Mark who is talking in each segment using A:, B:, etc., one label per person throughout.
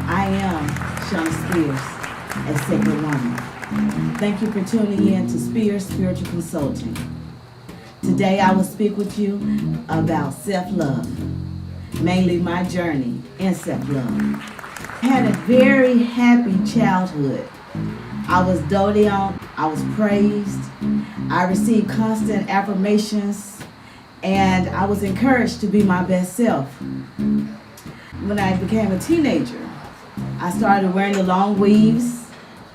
A: I am Shauna Spears, a sacred woman. Thank you for tuning in to Spears Spiritual Consulting. Today I will speak with you about self-love, mainly my journey in self-love. I had a very happy childhood. I was doted on, I was praised, I received constant affirmations, and I was encouraged to be my best self. When I became a teenager, I started wearing the long weaves,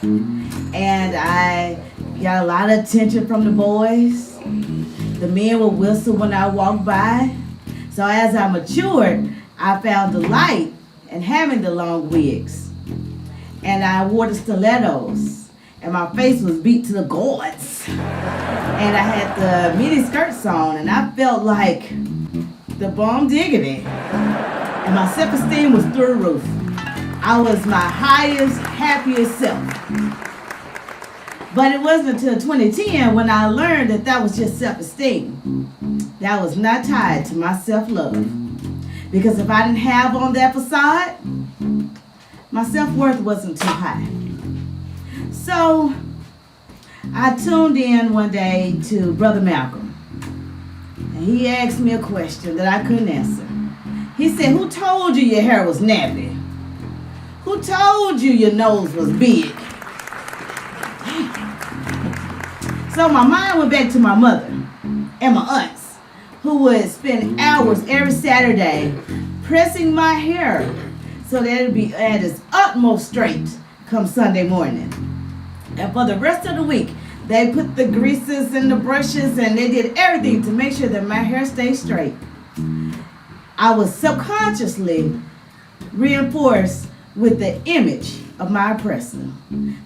A: and I got a lot of attention from the boys. The men would whistle when I walked by. So as I matured, I found delight in having the long wigs. And I wore the stilettos, and my face was beat to the gourds. And I had the mini skirts on, and I felt like the bomb diggity. And my self-esteem was through the roof. I was my highest, happiest self. But it wasn't until 2010 when I learned that that was just self-esteem. That was not tied to my self-love. Because if I didn't have on that facade, my self-worth wasn't too high. So I tuned in one day to Brother Malcolm. And he asked me a question that I couldn't answer. He said, "Who told you your hair was nappy? Who told you your nose was big?" So my mind went back to my mother and my aunts, who would spend hours every Saturday pressing my hair so that it'd be at its utmost straight come Sunday morning. And for the rest of the week, they put the greases and the brushes, and they did everything to make sure that my hair stayed straight. I was subconsciously reinforced with the image of my oppressor.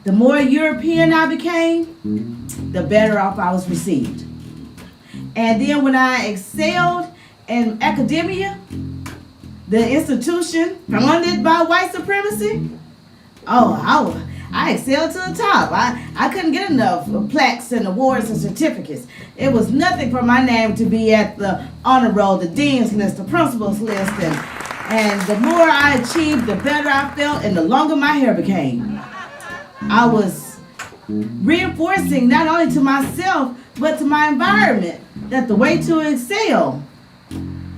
A: The more European I became, the better off I was received. And then when I excelled in academia, the institution funded by white supremacy, I excelled to the top. I couldn't get enough plaques and awards and certificates. It was nothing for my name to be at the honor roll, the dean's list, the principal's list, and the more I achieved, the better I felt, and the longer my hair became. I was reinforcing not only to myself, but to my environment, that the way to excel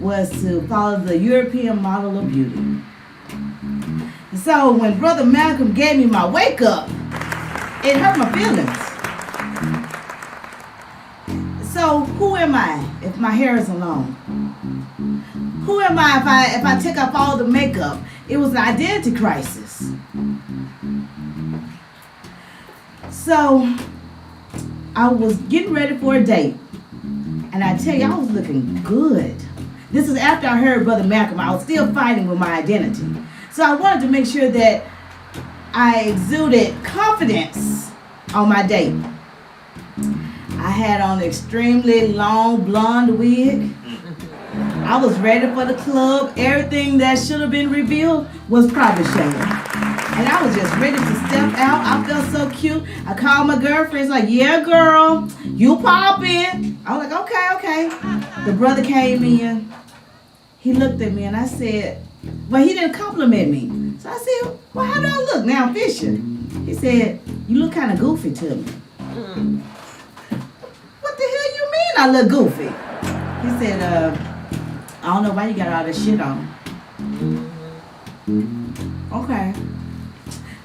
A: was to follow the European model of beauty. So when Brother Malcolm gave me my wake up, it hurt my feelings. So who am I if my hair isn't long? Who am I if I take off all the makeup? It was an identity crisis. So I was getting ready for a date, and I tell you, I was looking good. This is after I heard Brother Malcolm. I was still fighting with my identity. So I wanted to make sure that I exuded confidence on my date. I had on an extremely long blonde wig. I was ready for the club. Everything that should have been revealed was probably shown. And I was just ready to step out. I felt so cute. I called my girlfriends like, "Yeah, girl, you pop in." I was like, okay. The brother came in. He looked at me and I said, well, he didn't compliment me. So I said, "Well, how do I look now, Fisher?" He said, "You look kind of goofy to me." "What the hell you mean I look goofy?" He said, "I don't know why you got all this shit on." Okay.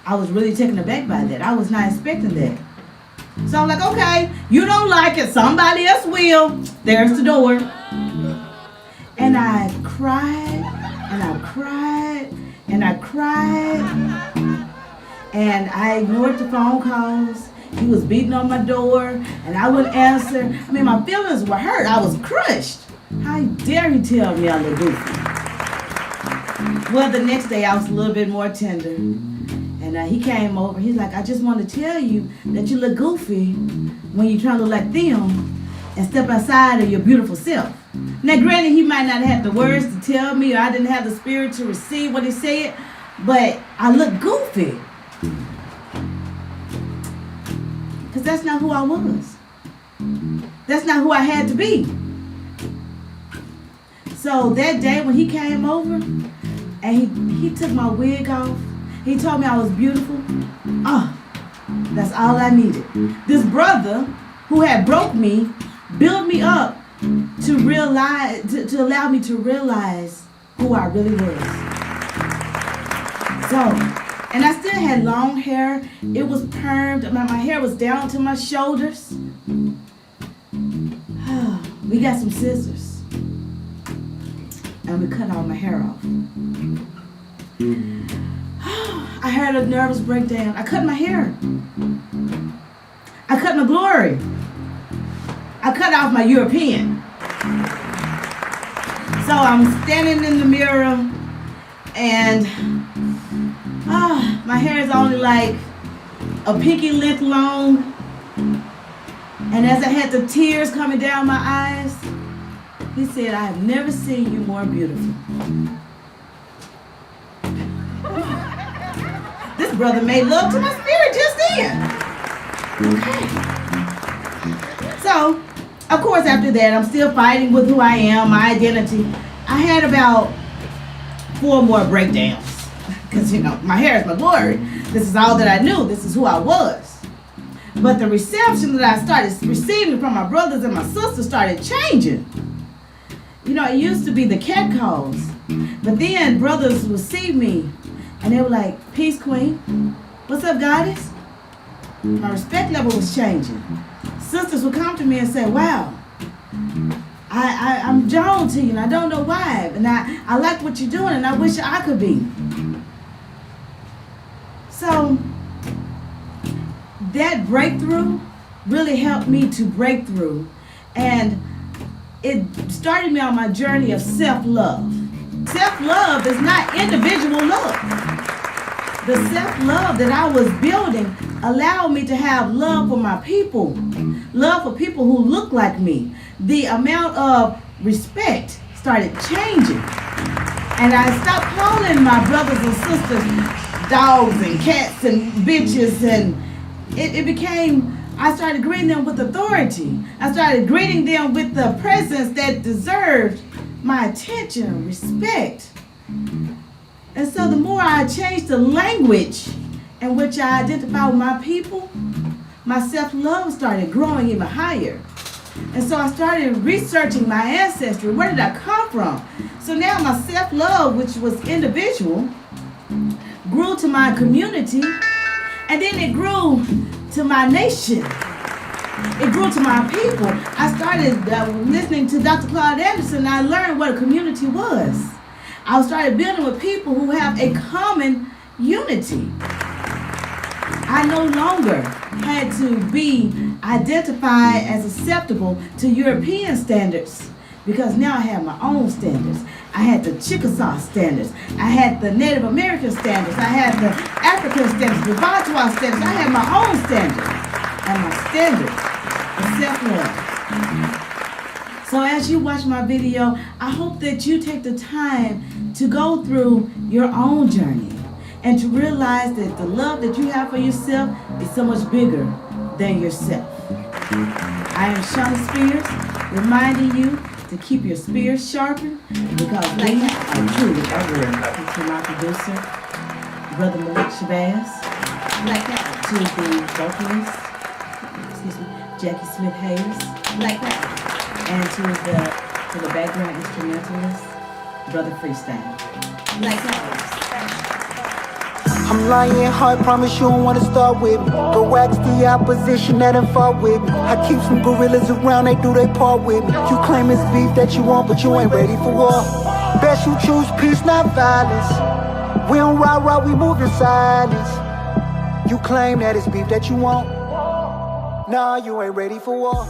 A: I was really taken aback by that. I was not expecting that. So I'm like, okay, you don't like it, somebody else will. There's the door. And I cried, and I cried, and I cried. And I ignored the phone calls. He was beating on my door, and I wouldn't answer. I mean, my feelings were hurt. I was crushed. How dare he tell me I look goofy? Well, the next day I was a little bit more tender. And he came over. He's like, "I just want to tell you that you look goofy when you're trying to look like them and step outside of your beautiful self." Now, granted, he might not have the words to tell me, or I didn't have the spirit to receive what he said, but I look goofy. Because that's not who I was. That's not who I had to be. So that day when he came over and he took my wig off He told me I was beautiful. Oh, that's all I needed. This brother who had broke me built me up to realize, to allow me to realize who I really was. So, and I still had long hair. It was permed. My hair was down to my shoulders. We got some scissors. And we cut all my hair off. I had a nervous breakdown. I cut my hair. I cut my glory. I cut off my European. So I'm standing in the mirror and my hair is only like a pinky length long. And as I had the tears coming down my eyes, he said, I have never seen you more beautiful. This brother made love to my spirit just then. Okay. So, of course, after that, I'm still fighting with who I am, my identity. I had about 4 more breakdowns. Because, you know, my hair is my glory. This is all that I knew. This is who I was. But the reception that I started receiving from my brothers and my sisters started changing. You know, it used to be the cat calls. But then brothers would see me and they were like, peace, queen. What's up, goddess? My respect level was changing. Sisters would come to me and say, wow, I'm drawn to you and I don't know why. And I like what you're doing and I wish I could be. So that breakthrough really helped me to break through. And it started me on my journey of self-love. Self-love is not individual love. The self-love that I was building allowed me to have love for my people, love for people who look like me. The amount of respect started changing. And I stopped calling my brothers and sisters dogs and cats and bitches, and it became, I started greeting them with authority. I started greeting them with the presence that deserved my attention, respect. And so the more I changed the language in which I identify with my people, my self-love started growing even higher. And so I started researching my ancestry. Where did I come from? So now my self-love, which was individual, grew to my community, and then it grew to my nation. It grew to my people. I started listening to Dr. Claude Anderson, and I learned what a community was. I started building with people who have a common unity. I no longer had to be identified as acceptable to European standards, because now I have my own standards. I had the Chickasaw standards. I had the Native American standards. I had the African standards, the Bontois standards. I had my own standards. And my standards of self-love. So as you watch my video, I hope that you take the time to go through your own journey and to realize that the love that you have for yourself is so much bigger than yourself. I am SEANA Spears, reminding you to keep your spears sharpened, because we are truly a warrior. To my producer, Brother Malik Shabazz, to the vocalist, Jackie Smith Hayes, and to the background instrumentalist, Brother Freestyle.
B: I'm lying hard, promise you don't wanna start with me. Go ask the opposition that done fought with me. I keep some gorillas around, they do their part with me. You claim it's beef that you want, but you ain't ready for war. Best you choose peace, not violence. We don't rah-rah, we move in silence. You claim that it's beef that you want. Nah, you ain't ready for war.